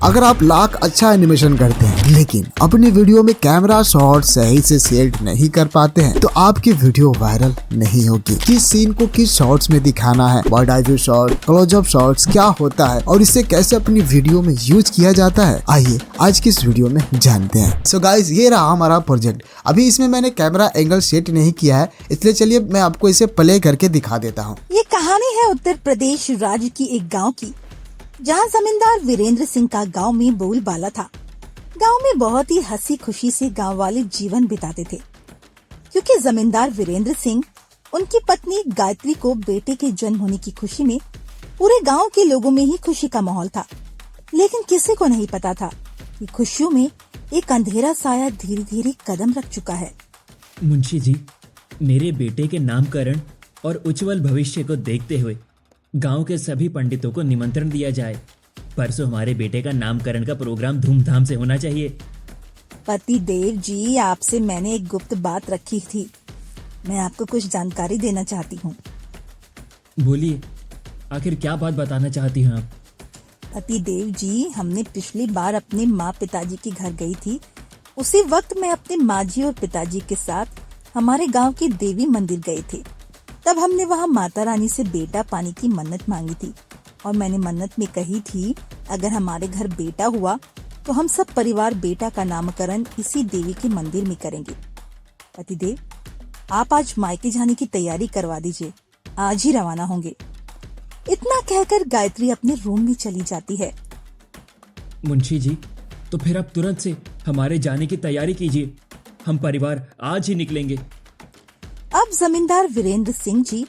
अगर आप लाख अच्छा एनिमेशन करते हैं लेकिन अपनी वीडियो में कैमरा शॉट सही से सेट नहीं कर पाते हैं तो आपकी वीडियो वायरल नहीं होगी। किस सीन को किस शॉट्स में दिखाना है, bird eye view shot, close up shots क्या होता है और इसे कैसे अपनी वीडियो में यूज किया जाता है, आइए आज की इस वीडियो में जानते हैं। सो गाइस, ये रहा हमारा प्रोजेक्ट। अभी इसमें मैंने कैमरा एंगल सेट नहीं किया है, इसलिए चलिए मैं आपको इसे प्ले करके दिखा देता हूँ। ये कहानी है उत्तर प्रदेश राज्य की एक गांव की, जहां जमींदार वीरेंद्र सिंह का गांव में बोलबाला था। गांव में बहुत ही हंसी खुशी से गांव वाले जीवन बिताते थे, क्योंकि जमींदार वीरेंद्र सिंह उनकी पत्नी गायत्री को बेटे के जन्म होने की खुशी में पूरे गांव के लोगों में ही खुशी का माहौल था। लेकिन किसी को नहीं पता था कि खुशियों में एक अंधेरा साया धीरे धीरे कदम रख चुका है। मुंशी जी, मेरे बेटे के नामकरण और उज्जवल भविष्य को देखते हुए गांव के सभी पंडितों को निमंत्रण दिया जाए। परसों हमारे बेटे का नामकरण का प्रोग्राम धूमधाम से होना चाहिए। पति देव जी, आपसे मैंने एक गुप्त बात रखी थी। मैं आपको कुछ जानकारी देना चाहती हूँ। बोलिए, आखिर क्या बात बताना चाहती हैं आप? पति देव जी, हमने पिछली बार अपने माँ पिताजी के घर गई थी। उसी वक्त मैं अपने माँ जी और पिताजी के साथ हमारे गांव के देवी मंदिर गए थे। तब हमने वहाँ माता रानी से बेटा पाने की मन्नत मांगी थी और मैंने मन्नत में कही थी, अगर हमारे घर बेटा हुआ तो हम सब परिवार बेटा का नामकरण इसी देवी के मंदिर में करेंगे। पतिदेव, आप आज मायके जाने की तैयारी करवा दीजिए, आज ही रवाना होंगे। इतना कहकर गायत्री अपने रूम में चली जाती है। मुंशी जी, तो फिर आप तुरंत से हमारे जाने की तैयारी कीजिए। हम परिवार आज ही निकलेंगे। अब जमींदार वीरेंद्र सिंह जी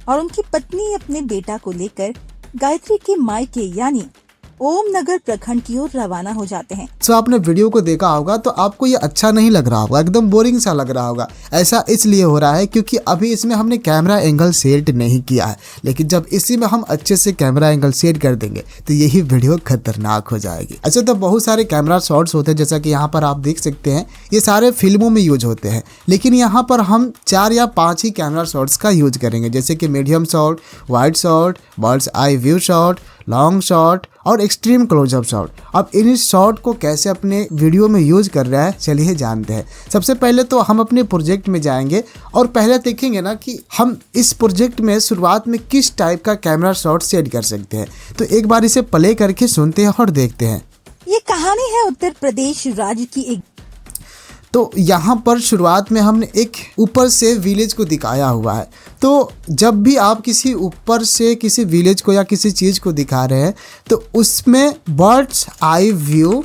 और उनकी पत्नी अपने बेटा को लेकर गायत्री के मायके यानी ओम नगर प्रखंड की ओर रवाना हो जाते हैं। तो आपने वीडियो को देखा होगा तो आपको ये अच्छा नहीं लग रहा होगा, एकदम बोरिंग सा लग रहा होगा। ऐसा इसलिए हो रहा है क्योंकि अभी इसमें हमने कैमरा एंगल सेट नहीं किया है, लेकिन जब इसी में हम अच्छे से कैमरा एंगल सेट कर देंगे तो यही वीडियो खतरनाक हो जाएगी। अच्छा, तो बहुत सारे कैमरा शॉट्स होते हैं, जैसा कि यहाँ पर आप देख सकते हैं, ये सारे फिल्मों में यूज होते हैं, लेकिन यहाँ पर हम 4 या 5 ही कैमरा शॉट्स का यूज करेंगे, जैसे कि medium shot, wide shot, birds आई व्यू शॉट, लॉन्ग शॉट और एक्सट्रीम क्लोजअप शॉट। अब इन शॉट को कैसे अपने वीडियो में यूज कर रहा है, चलिए जानते हैं। सबसे पहले तो हम अपने प्रोजेक्ट में जाएंगे और पहले देखेंगे ना कि हम इस प्रोजेक्ट में शुरुआत में किस टाइप का कैमरा शॉट सेट कर सकते हैं। तो एक बार इसे प्ले करके सुनते हैं और देखते हैं। ये कहानी है उत्तर प्रदेश राज्य की एक। तो यहाँ पर शुरुआत में हमने एक ऊपर से विलेज को दिखाया हुआ है। तो जब भी आप किसी ऊपर से किसी विलेज को या किसी चीज़ को दिखा रहे हैं तो उसमें birds eye view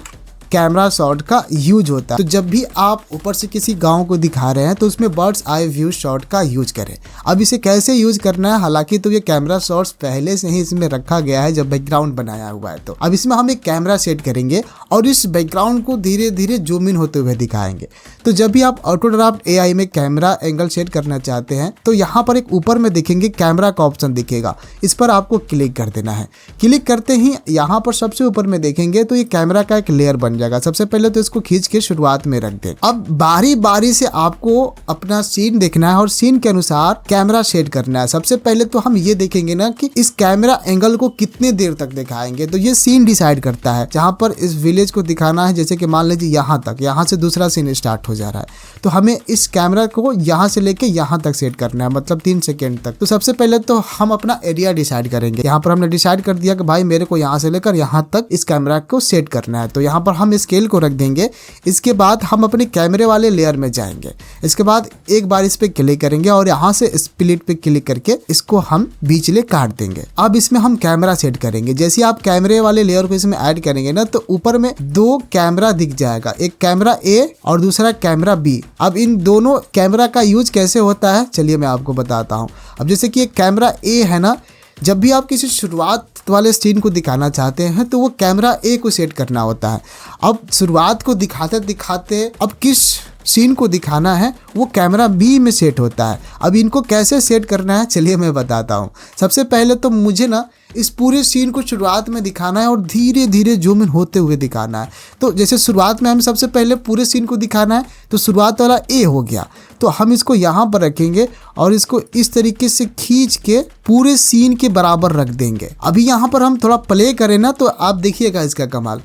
camera shot का यूज होता है। तो जब भी आप ऊपर से किसी गांव को दिखा रहे हैं तो उसमें बर्ड्स आई व्यू शॉट का यूज करें। अब इसे कैसे यूज करना है, हालांकि तो ये कैमरा शॉट्स पहले से ही इसमें रखा गया है जब बैकग्राउंड बनाया हुआ है। तो अब इसमें हम एक कैमरा सेट करेंगे और इस बैकग्राउंड को धीरे धीरे जूम इन होते हुए दिखाएंगे। तो जब भी आप ऑटोड्राफ्ट AI में कैमरा एंगल सेट करना चाहते हैं तो यहाँ पर एक ऊपर में देखेंगे कैमरा का ऑप्शन दिखेगा, इस पर आपको क्लिक कर देना है। क्लिक करते ही यहाँ पर सबसे ऊपर में देखेंगे तो ये कैमरा का एक लेयर बन जाएगा। सबसे पहले तो इसको खींच के शुरुआत में रख दें। अब बारी बारी से आपको अपना सीन देखना है और सीन के अनुसार कैमरा सेट करना है। सबसे पहले तो हम ये देखेंगे ना कि इस कैमरा एंगल को कितने देर तक दिखाएंगे, तो ये सीन डिसाइड करता है। जहां पर इस विलेज को दिखाना है, जैसे कि मान लीजिए यहाँ तक, यहाँ से दूसरा सीन स्टार्ट हो जा रहा है, तो हमें इस कैमरा को यहाँ से लेके यहाँ तक सेट करना है, मतलब 3 सेकेंड तक। तो सबसे पहले तो हम अपना एरिया डिसाइड करेंगे। यहाँ पर हमने डिसाइड कर दिया कि भाई मेरे को यहाँ से लेकर यहाँ तक इस कैमरा को सेट करना है, तो यहाँ पर हम स्केल को रख देंगे। इसके बाद हम अपने कैमरे वाले लेयर में जाएंगे। इसके बाद एक बार इस पे क्लिक करेंगे और यहाँ से स्प्लिट पे क्लिक करके इसको हम बीचले काट देंगे। अब इसमें हम कैमरा सेट करेंगे। जैसे आप कैमरे वाले लेयर को इसमें ऐड करेंगे ना तो ऊपर में 2 कैमरा दिख जाएगा, एक कैमरा A और दूसरा कैमरा B। अब इन दोनों कैमरा का यूज कैसे होता है, चलिए मैं आपको बताता हूँ। अब जैसे कि एक कैमरा A है ना, जब भी आप किसी शुरुआत वाले सीन को दिखाना चाहते हैं तो वो कैमरा A को सेट करना होता है। अब शुरुआत को दिखाते दिखाते अब किस सीन को दिखाना है वो कैमरा B में सेट होता है। अब इनको कैसे सेट करना है चलिए मैं बताता हूँ। सबसे पहले तो मुझे ना इस पूरे सीन को शुरुआत में दिखाना है और धीरे धीरे जूम इन होते हुए दिखाना है। तो जैसे शुरुआत में हमें सबसे पहले पूरे सीन को दिखाना है तो शुरुआत वाला A हो गया, तो हम इसको यहाँ पर रखेंगे और इसको इस तरीके से खींच के पूरे सीन के बराबर रख देंगे। अभी यहाँ पर हम थोड़ा प्ले करें ना तो आप देखिएगा इसका कमाल।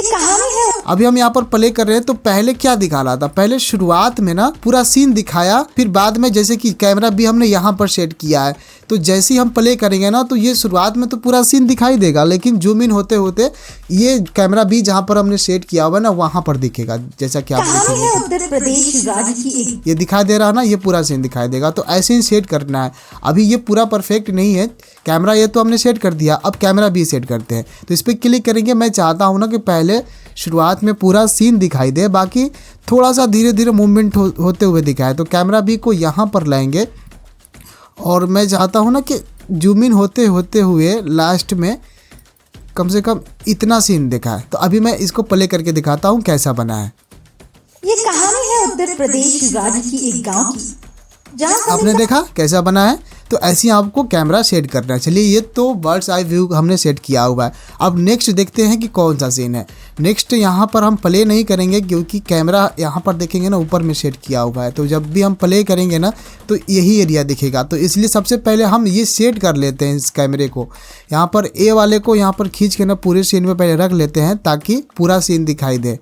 ये कहानी है। अभी हम यहाँ पर प्ले कर रहे हैं तो पहले क्या दिखा रहा था, पहले शुरुआत में ना पूरा सीन दिखाया, फिर बाद में जैसे कि कैमरा भी हमने यहाँ पर सेट किया है, तो जैसे ही हम प्ले करेंगे ना तो ये शुरुआत में तो पूरा सीन दिखाई देगा, लेकिन जूम इन होते होते ये कैमरा भी जहाँ पर हमने सेट किया हुआ है ना वहाँ पर दिखेगा, जैसा कि आप कहानी है उत्तर प्रदेश राज्य की एक। ये दिखाई दे रहा है ना, ये पूरा सीन दिखाई देगा। तो ऐसे ही सेट करना है। अभी ये पूरा परफेक्ट नहीं है कैमरा, ये तो हमने सेट कर दिया, अब कैमरा भी सेट करते हैं। तो इस पर क्लिक करेंगे। मैं चाहता हूँ ना कि पहले शुरुआत में पूरा सीन दिखाई दे, बाकी थोड़ा सा धीरे धीरे मूवमेंट होते हुए दिखाए। तो कैमरा भी को यहाँ पर लाएंगे और मैं चाहता हूँ ना कि जूम इन होते हुए लास्ट में कम से कम इतना सीन दिखाए। तो अभी मैं इसको प्ले करके दिखाता हूँ कैसा बना है। ये कहानी है उत्तर प्रदेश राज्य की एक गांव की, जहाँ आपने देखा कैसा बना है। तो ऐसे ही आपको कैमरा सेट करना है। चलिए, ये तो बर्ड्स आई व्यू हमने सेट किया हुआ है। अब नेक्स्ट देखते हैं कि कौन सा सीन है। नेक्स्ट यहाँ पर हम प्ले नहीं करेंगे क्योंकि कैमरा यहाँ पर देखेंगे ना ऊपर में सेट किया हुआ है, तो जब भी हम प्ले करेंगे ना तो यही एरिया दिखेगा। तो इसलिए सबसे पहले हम ये सेट कर लेते हैं इस कैमरे को। यहाँ पर ए वाले को यहाँ पर खींच के ना पूरे सीन में पहले रख लेते हैं ताकि पूरा सीन दिखाई दे।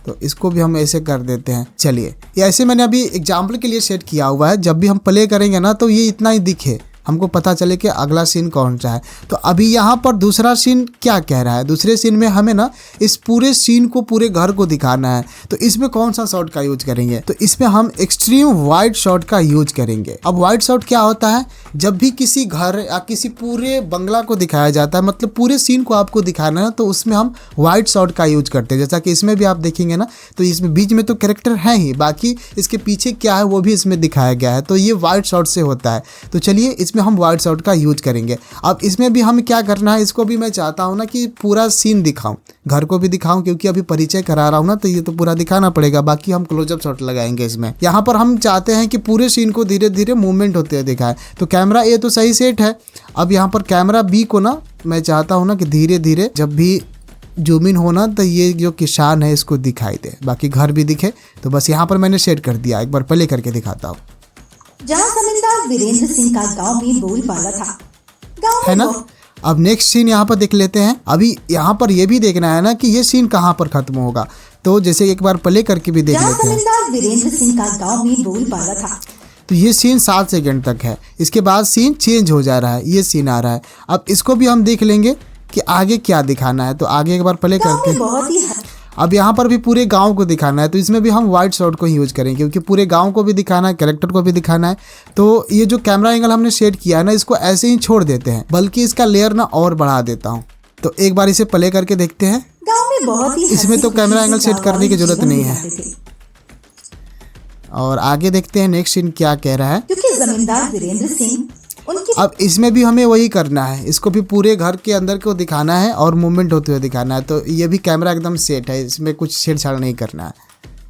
तो इसको भी हम ऐसे कर देते हैं। चलिए, ये ऐसे मैंने अभी एग्जाम्पल के लिए सेट किया हुआ है। जब भी हम प्ले करेंगे ना तो ये इतना ही दिखे, हमको पता चले कि अगला सीन कौन सा है। तो अभी यहाँ पर दूसरा सीन क्या कह रहा है, दूसरे सीन में हमें ना इस पूरे सीन को, पूरे घर को दिखाना है। तो इसमें कौन सा शॉट का यूज करेंगे, तो इसमें हम एक्सट्रीम वाइड शॉट का यूज करेंगे। अब वाइड शॉट क्या होता है, जब भी किसी घर या किसी पूरे बंगला को दिखाया जाता है, मतलब पूरे सीन को आपको दिखाना है, तो उसमें हम वाइड शॉट का यूज करते हैं। जैसा कि इसमें भी आप देखेंगे ना, तो इसमें बीच में तो कैरेक्टर है ही, बाकी इसके पीछे क्या है वो भी इसमें दिखाया गया है। तो ये वाइड शॉट से होता है। तो चलिए, इसमें हम वाइड शॉट का यूज करेंगे। अब इसमें भी हम क्या करना है, इसको भी मैं चाहता हूँ ना कि पूरा सीन दिखाऊं, घर को भी दिखाऊं, क्योंकि अभी परिचय करा रहा हूँ ना, तो ये तो पूरा दिखाना पड़ेगा। बाकी हम क्लोजअप शॉट लगाएंगे इसमें। यहाँ पर हम चाहते हैं कि पूरे सीन को धीरे धीरे मूवमेंट होते हुए दिखाए। तो कैमरा ए तो सही सेट है। अब यहाँ पर कैमरा बी को ना मैं चाहता हूँ ना कि धीरे धीरे जब भी जूम इन होना तो ये जो किसान है इसको दिखाई दे, बाकी घर भी दिखे। तो बस यहाँ पर मैंने सेट कर दिया। एक बार प्ले करके दिखाता हूँ। जहाँ जमींदार वीरेंद्र सिंह का गांव में बोलबाला था, गांव है में ना। अब नेक्स्ट सीन यहाँ पर देख लेते हैं। अभी यहाँ पर ये भी देखना है ना कि ये सीन कहाँ पर खत्म होगा। तो जैसे एक बार प्ले करके भी देख जहाँ लेते हैं। जमींदार वीरेंद्र सिंह का गांव में बोलबाला था, तो ये सीन 7 सेकंड तक है। इसके बाद सीन चेंज हो जा रहा है, ये सीन आ रहा है। अब इसको भी हम देख लेंगे कि आगे क्या दिखाना है। तो आगे एक बार प्ले गांव करके में बहुत ही अब यहाँ पर भी पूरे गांव को दिखाना है, तो इसमें भी हम वाइड शॉट को ही यूज करेंगे क्योंकि पूरे गांव को भी दिखाना है, कैरेक्टर को भी दिखाना है। तो ये जो कैमरा एंगल हमने सेट किया है ना, इसको ऐसे ही छोड़ देते हैं, बल्कि इसका लेयर ना और बढ़ा देता हूँ। तो एक बार इसे प्ले करके देखते हैं। गांव में बहुत ही इसमें तो कैमरा एंगल सेट करने की जरूरत नहीं है। और आगे देखते हैं नेक्स्ट सीन क्या कह रहा है। क्योंकि जमींदार वीरेंद्र सिंह उनकी अब इसमें भी हमें वही करना है, इसको भी पूरे घर के अंदर को दिखाना है और मूवमेंट होते हुए दिखाना है। तो ये भी कैमरा एकदम सेट है, इसमें कुछ छेड़छाड़ नहीं करना है।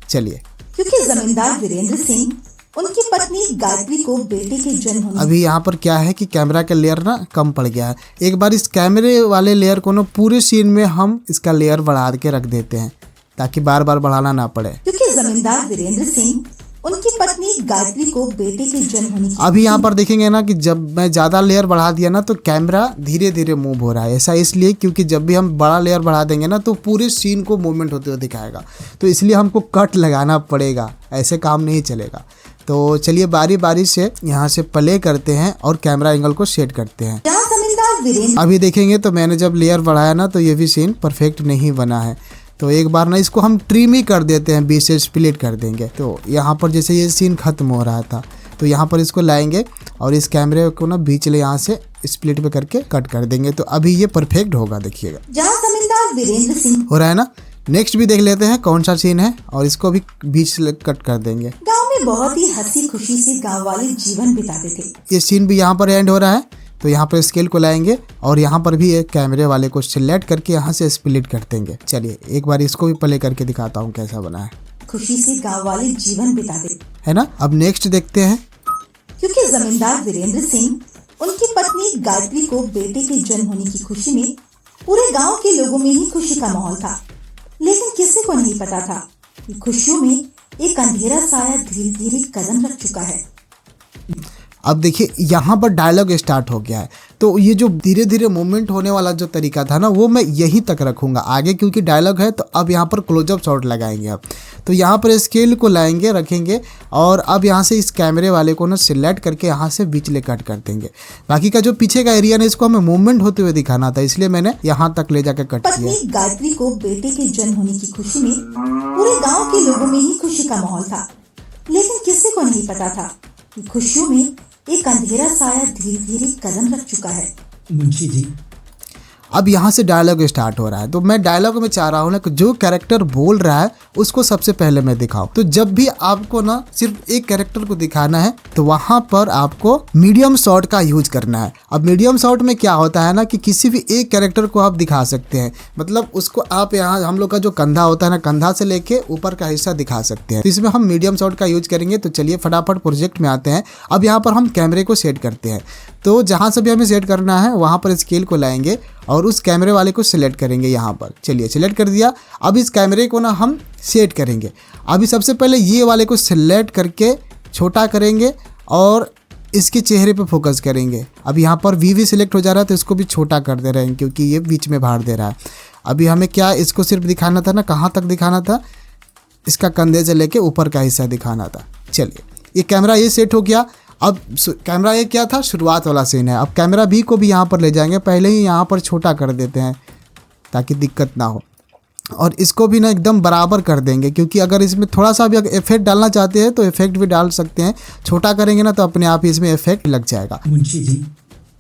चलिए, क्योंकि जमींदार वीरेंद्र सिंह उनकी पत्नी गायत्री को बेटे के जन्म होने अभी यहाँ पर क्या है कि कैमरा का लेयर ना कम पड़ गया है। एक बार इस कैमरे वाले लेयर को ना पूरे सीन में हम इसका लेयर बढ़ा के रख देते हैं ताकि बार बार बढ़ाना ना पड़े। क्योंकि जमींदार वीरेंद्र सिंह उनकी पत्नी गायत्री को बेटे के जन्म होने की अभी यहाँ पर देखेंगे ना कि जब मैं ज़्यादा लेयर बढ़ा दिया ना तो कैमरा धीरे धीरे मूव हो रहा है। ऐसा इसलिए क्योंकि जब भी हम बड़ा लेयर बढ़ा देंगे ना तो पूरे सीन को मूवमेंट होते हुए दिखाएगा। तो इसलिए हमको कट लगाना पड़ेगा, ऐसे काम नहीं चलेगा। तो चलिए बारी बारी से यहाँ से प्ले करते हैं और कैमरा एंगल को सेट करते हैं। जहाँ जमींदार वीरेंद्र अभी देखेंगे तो मैंने जब लेयर बढ़ाया ना तो ये भी सीन परफेक्ट नहीं बना है। तो एक बार ना इसको हम ट्रिम ही कर देते हैं, बीच से स्प्लिट कर देंगे। तो यहाँ पर जैसे ये सीन खत्म हो रहा था तो यहाँ पर इसको लाएंगे और इस कैमरे को ना बीच ले यहाँ से स्प्लिट पे करके कट कर देंगे। तो अभी ये परफेक्ट होगा, देखिएगा जहाँ जमींदार वीरेंद्र सिंह हो रहा है ना। नेक्स्ट भी देख लेते हैं कौन सा सीन है और इसको भी बीच से कट कर देंगे। गांव में बहुत ही हंसी खुशी से गांव वाले जीवन बिताते थे। ये सीन भी यहाँ पर एंड हो रहा है। तो यहाँ पर स्केल को लाएंगे और यहाँ पर भी एक कैमरे वाले को सिलेक्ट करके यहाँ से स्प्लिट कर देंगे। चलिए एक बार इसको भी प्ले करके दिखाता हूँ कैसा बना है। खुशी से गांव वाले जीवन बिताते है ना। अब नेक्स्ट देखते हैं। क्योंकि जमींदार वीरेंद्र सिंह उनकी पत्नी गायत्री को बेटे के जन्म होने की खुशी में पूरे गांव के लोगों में ही खुशी का माहौल था, लेकिन किसी को नहीं पता था कि खुशियों में एक अंधेरा साया धीरे धीरे कदम रख चुका है। अब देखिए यहाँ पर डायलॉग स्टार्ट हो गया है, तो ये जो धीरे धीरे मूवमेंट होने वाला जो तरीका था ना, वो मैं यहीं तक रखूँगा आगे, क्योंकि डायलॉग है। तो अब यहाँ पर क्लोजअप शॉट लगाएंगे। अब तो यहाँ पर स्केल को लाएंगे, रखेंगे, और अब यहाँ से इस कैमरे वाले को ना सिलेक्ट करके यहाँ से बीच ले कट कर देंगे। बाकी का जो पीछे का एरिया ना, इसको हमें मूवमेंट होते हुए दिखाना था, इसलिए मैंने यहाँ तक ले जाकर कट किया। पत्नी गायत्री को बेटे के जन्म होने की खुशी में पूरे गांव के लोगों में ही खुशी का माहौल था, लेकिन किसी को नहीं पता था कि खुशियों में एक अंधेरा साया धीरे धीरे कदम रख चुका है। मुंशी जी, अब यहाँ से डायलॉग स्टार्ट हो रहा है, तो मैं डायलॉग में चाह रहा हूँ ना कि जो कैरेक्टर बोल रहा है उसको सबसे पहले मैं दिखाऊं। तो जब भी आपको ना सिर्फ एक कैरेक्टर को दिखाना है तो वहाँ पर आपको मीडियम शॉट का यूज करना है। अब मीडियम शॉट में क्या होता है ना कि किसी भी एक कैरेक्टर को आप दिखा सकते हैं, मतलब उसको आप यहाँ हम लोग का जो कंधा होता है ना, कंधा से लेके ऊपर का हिस्सा दिखा सकते हैं। तो इसमें हम मीडियम शॉट का यूज करेंगे। तो चलिए फटाफट प्रोजेक्ट में आते हैं। अब यहाँ पर हम कैमरे को सेट करते हैं। तो जहाँ से भी हमें सेट करना है वहाँ पर स्केल को लाएंगे और उस कैमरे वाले को सिलेक्ट करेंगे यहाँ पर। चलिए सिलेक्ट कर दिया। अब इस कैमरे को ना हम सेट करेंगे। अभी सबसे पहले ये वाले को सिलेक्ट करके छोटा करेंगे और इसके चेहरे पे फोकस करेंगे। अब यहाँ पर वी सिलेक्ट हो जा रहा है, तो इसको भी छोटा कर दे रहे हैं क्योंकि ये बीच में बाहर दे रहा है। अभी हमें क्या इसको सिर्फ दिखाना था ना, कहाँ तक दिखाना था, इसका कंधे से लेके ऊपर का हिस्सा दिखाना था। चलिए ये कैमरा ये सेट हो गया। अब कैमरा ये क्या था, शुरुआत वाला सीन है। अब कैमरा बी को भी यहाँ पर ले जाएंगे, पहले ही यहाँ पर छोटा कर देते हैं ताकि दिक्कत ना हो, और इसको भी ना एकदम बराबर कर देंगे, क्योंकि अगर इसमें थोड़ा सा भी अगर इफेक्ट डालना चाहते हैं तो इफेक्ट भी डाल सकते हैं। छोटा करेंगे ना तो अपने आप ही इसमें इफेक्ट लग जाएगा। मुंशी जी,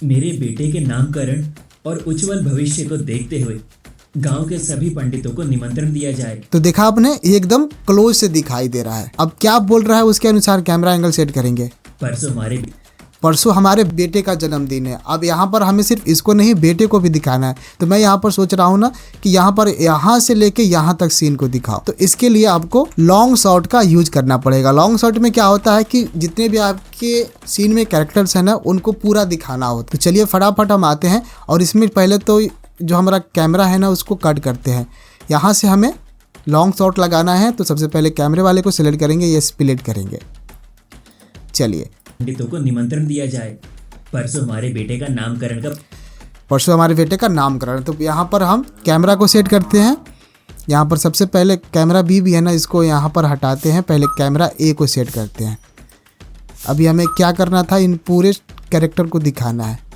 मेरे बेटे के नामकरण और उज्जवल भविष्य को देखते हुए गांव के सभी पंडितों को निमंत्रण दिया जाए। तो देखा आपने, एकदम क्लोज से दिखाई दे रहा है। अब क्या बोल रहा है उसके अनुसार कैमरा एंगल सेट करेंगे। परसों हमारे बेटे का जन्मदिन है। अब यहाँ पर हमें सिर्फ इसको नहीं, बेटे को भी दिखाना है। तो मैं यहाँ पर सोच रहा हूँ ना कि यहाँ पर यहाँ से लेके यहाँ तक सीन को दिखाओ। तो इसके लिए आपको लॉन्ग शॉट का यूज करना पड़ेगा। लॉन्ग शॉट में क्या होता है कि जितने भी आपके सीन में कैरेक्टर्स हैं ना, उनको पूरा दिखाना हो। तो चलिए फटाफट हम आते हैं और इसमें पहले तो जो हमारा कैमरा है ना उसको कट करते हैं। यहाँ से हमें लॉन्ग शॉट लगाना है, तो सबसे पहले कैमरे वाले को सिलेक्ट करेंगे, ये स्प्लिट करेंगे। चलिए पंडितों को निमंत्रण दिया जाए। परसों हमारे बेटे का नामकरण। तो यहाँ पर हम कैमरा को सेट करते हैं। यहाँ पर सबसे पहले कैमरा बी भी है ना, इसको यहाँ पर हटाते हैं, पहले कैमरा ए को सेट करते हैं। अभी हमें क्या करना था, इन पूरे कैरेक्टर को दिखाना है।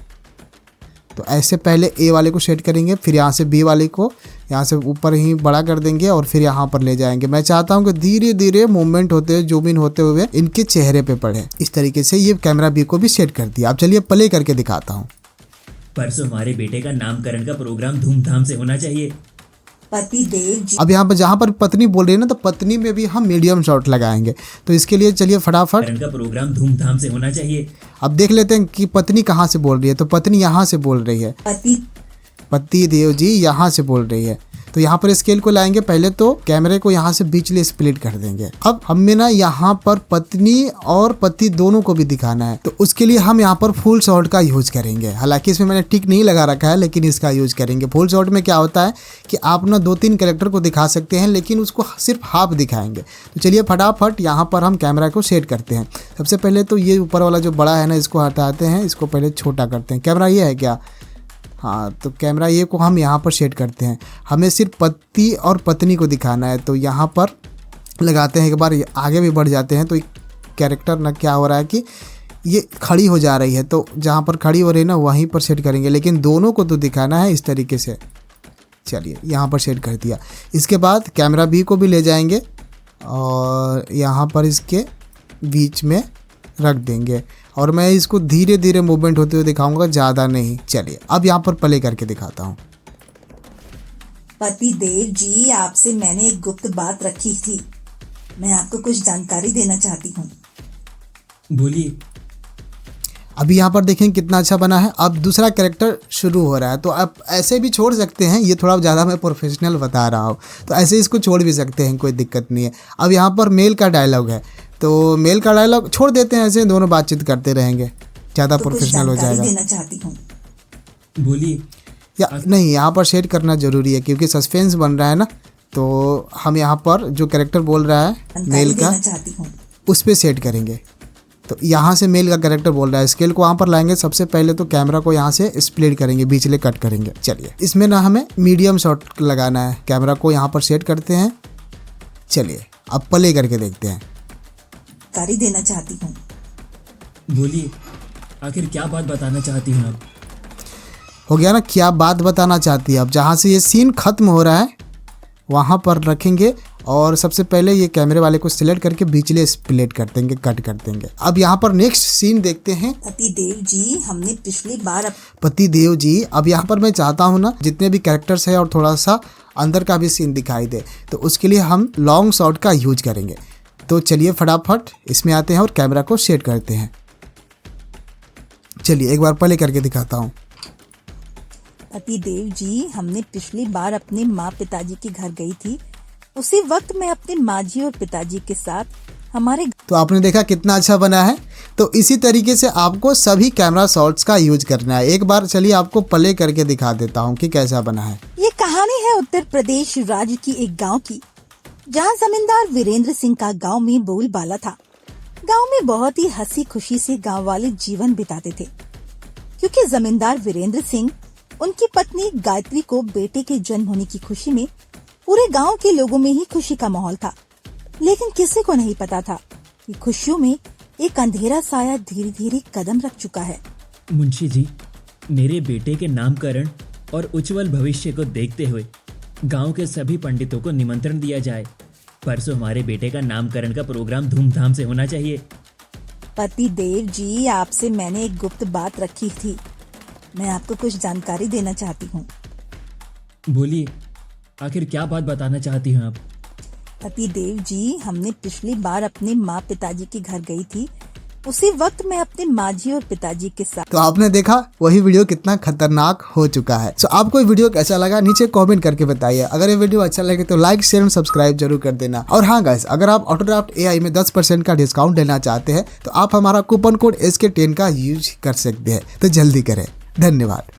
तो ऐसे पहले ए वाले को सेट करेंगे, फिर यहाँ से बी वाले को यहाँ से ऊपर ही बड़ा कर देंगे और फिर यहाँ पर ले जाएंगे। मैं चाहता हूँ कि धीरे धीरे मूवमेंट होते हुए, जूम इन होते हुए इनके चेहरे पे पड़े। इस तरीके से ये कैमरा बी को भी सेट कर दिया। अब चलिए प्ले करके दिखाता हूँ। परसों हमारे बेटे का नामकरण का प्रोग्राम धूमधाम से होना चाहिए। पति देव जी। अब यहाँ पर जहाँ पर पत्नी बोल रही है ना, तो पत्नी में भी हम मीडियम शॉट लगाएंगे। तो इसके लिए चलिए फटाफट का प्रोग्राम धूमधाम से होना चाहिए। अब देख लेते हैं कि पत्नी कहाँ से बोल रही है। तो पत्नी यहाँ से बोल रही है, पति देव जी यहाँ से बोल रही है। तो यहाँ पर स्केल को लाएंगे, पहले तो कैमरे को यहाँ से बीच ले स्प्लिट कर देंगे। अब हमें ना यहाँ पर पत्नी और पति दोनों को भी दिखाना है, तो उसके लिए हम यहाँ पर फुल शॉट का यूज करेंगे। हालांकि इसमें मैंने टिक नहीं लगा रखा है, लेकिन इसका यूज करेंगे। फुल शॉट में क्या होता है कि आप ना 2-3 कैरेक्टर को दिखा सकते हैं, लेकिन उसको सिर्फ हाफ दिखाएंगे। तो चलिए फटाफट यहाँ पर हम कैमरा को सेट करते हैं। सबसे पहले तो ये ऊपर वाला जो बड़ा है ना, इसको हटाते हैं, इसको पहले छोटा करते हैं। कैमरा ये है क्या, हाँ, तो कैमरा ये को हम यहाँ पर सेट करते हैं। हमें सिर्फ पति और पत्नी को दिखाना है, तो यहाँ पर लगाते हैं। एक बार आगे भी बढ़ जाते हैं तो कैरेक्टर ना क्या हो रहा है कि ये खड़ी हो जा रही है, तो जहाँ पर खड़ी हो रही है ना वहीं पर सेट करेंगे, लेकिन दोनों को तो दिखाना है इस तरीके से। चलिए यहाँ पर सेट कर दिया। इसके बाद कैमरा बी को भी ले जाएंगे और यहाँ पर इसके बीच में रख देंगे, और मैं इसको धीरे धीरे मूवमेंट होते हुए दिखाऊंगा, ज़्यादा नहीं। चलिए अब यहाँ पर प्ले करके दिखाता हूँ। पति देव जी, आपसे मैंने एक गुप्त बात रखी थी। मैं आपको कुछ जानकारी देना चाहती हूँ। बोलिए। अभी यहाँ पर देखें कितना अच्छा बना है। अब दूसरा कैरेक्टर शुरू हो रहा है, तो आप ऐसे भी छोड़ सकते हैं। ये थोड़ा ज़्यादा मैं प्रोफेशनल बता रहा हूँ, तो ऐसे इसको छोड़ भी सकते हैं, कोई दिक्कत नहीं है। अब यहाँ पर मेल का डायलॉग है, तो मेल का डायलॉग छोड़ देते हैं, ऐसे दोनों बातचीत करते रहेंगे, ज़्यादा प्रोफेशनल हो जाएगा। देना चाहती हूँ। बोलिए। या नहीं, यहाँ पर सेट करना ज़रूरी है क्योंकि सस्पेंस बन रहा है ना। तो हम यहाँ पर जो कैरेक्टर बोल रहा है मेल का, उस पर सेट करेंगे। तो यहाँ से मेल का कैरेक्टर बोल रहा है, स्केल को वहाँ पर लाएंगे। सबसे पहले तो कैमरा को यहाँ से स्प्लिट करेंगे, बीचले कट करेंगे। चलिए इसमें ना हमें मीडियम शॉट लगाना है। कैमरा को यहाँ पर सेट करते हैं। चलिए अब प्ले करके देखते हैं। जानकारी देना चाहती हूँ। बोलिए, आखिर क्या बात बताना चाहती हैं आप? हो गया ना, क्या बात बताना चाहती है। अब जहाँ से ये सीन खत्म हो रहा है वहाँ पर रखेंगे और सबसे पहले ये कैमरे वाले को सिलेक्ट करके बीचले स्प्लिट कर देंगे, कट कर देंगे। अब यहाँ पर नेक्स्ट सीन देखते हैं। पति देव जी, हमने पिछली बार पति देव जी, अब यहाँ पर मैं चाहता हूँ ना जितने भी कैरेक्टर्स है और थोड़ा सा अंदर का भी सीन दिखाई दे, तो उसके लिए हम लॉन्ग शॉट का यूज करेंगे। तो चलिए फटाफट इसमें आते हैं और कैमरा को सेट करते हैं। चलिए एक बार प्ले करके दिखाता हूँ। पति देव जी, हमने पिछली बार अपने माँ पिताजी के घर गई थी। उसी वक्त मैं अपने माँ जी और पिताजी के साथ हमारे तो आपने देखा कितना अच्छा बना है। तो इसी तरीके से आपको सभी कैमरा शॉट्स का यूज करना है। एक बार चलिए आपको प्ले करके दिखा देता हूँ कि कैसा बना है। ये कहानी है उत्तर प्रदेश राज्य की एक गांव की, जहां जमींदार वीरेंद्र सिंह का गांव में बोलबाला था। गांव में बहुत ही हंसी खुशी से गांव वाले जीवन बिताते थे, क्योंकि जमींदार वीरेंद्र सिंह उनकी पत्नी गायत्री को बेटे के जन्म होने की खुशी में पूरे गांव के लोगों में ही खुशी का माहौल था। लेकिन किसी को नहीं पता था कि खुशियों में एक अंधेरा साया धीरे धीरे कदम रख चुका है। मुंशी जी, मेरे बेटे के नामकरण और उज्जवल भविष्य को देखते हुए गांव के सभी पंडितों को निमंत्रण दिया जाए। परसों हमारे बेटे का नामकरण का प्रोग्राम धूमधाम से होना चाहिए। पति देव जी, आपसे मैंने एक गुप्त बात रखी थी। मैं आपको कुछ जानकारी देना चाहती हूँ। बोलिए, आखिर क्या बात बताना चाहती हैं आप? पति देव जी, हमने पिछली बार अपने माँ पिताजी के घर गई थी। उसी वक्त मैं अपने माँ जी और पिताजी के साथ। तो आपने देखा वही वीडियो कितना खतरनाक हो चुका है। सो आपको ये वीडियो कैसा लगा नीचे कमेंट करके बताइए। अगर ये वीडियो अच्छा लगे तो लाइक शेयर और सब्सक्राइब जरूर कर देना। और हाँ गाइस, अगर आप ऑटोड्राफ्ट AI में 10% का डिस्काउंट लेना चाहते हैं तो आप हमारा कूपन कोड SK10 का यूज कर सकते हैं। तो जल्दी करें। धन्यवाद।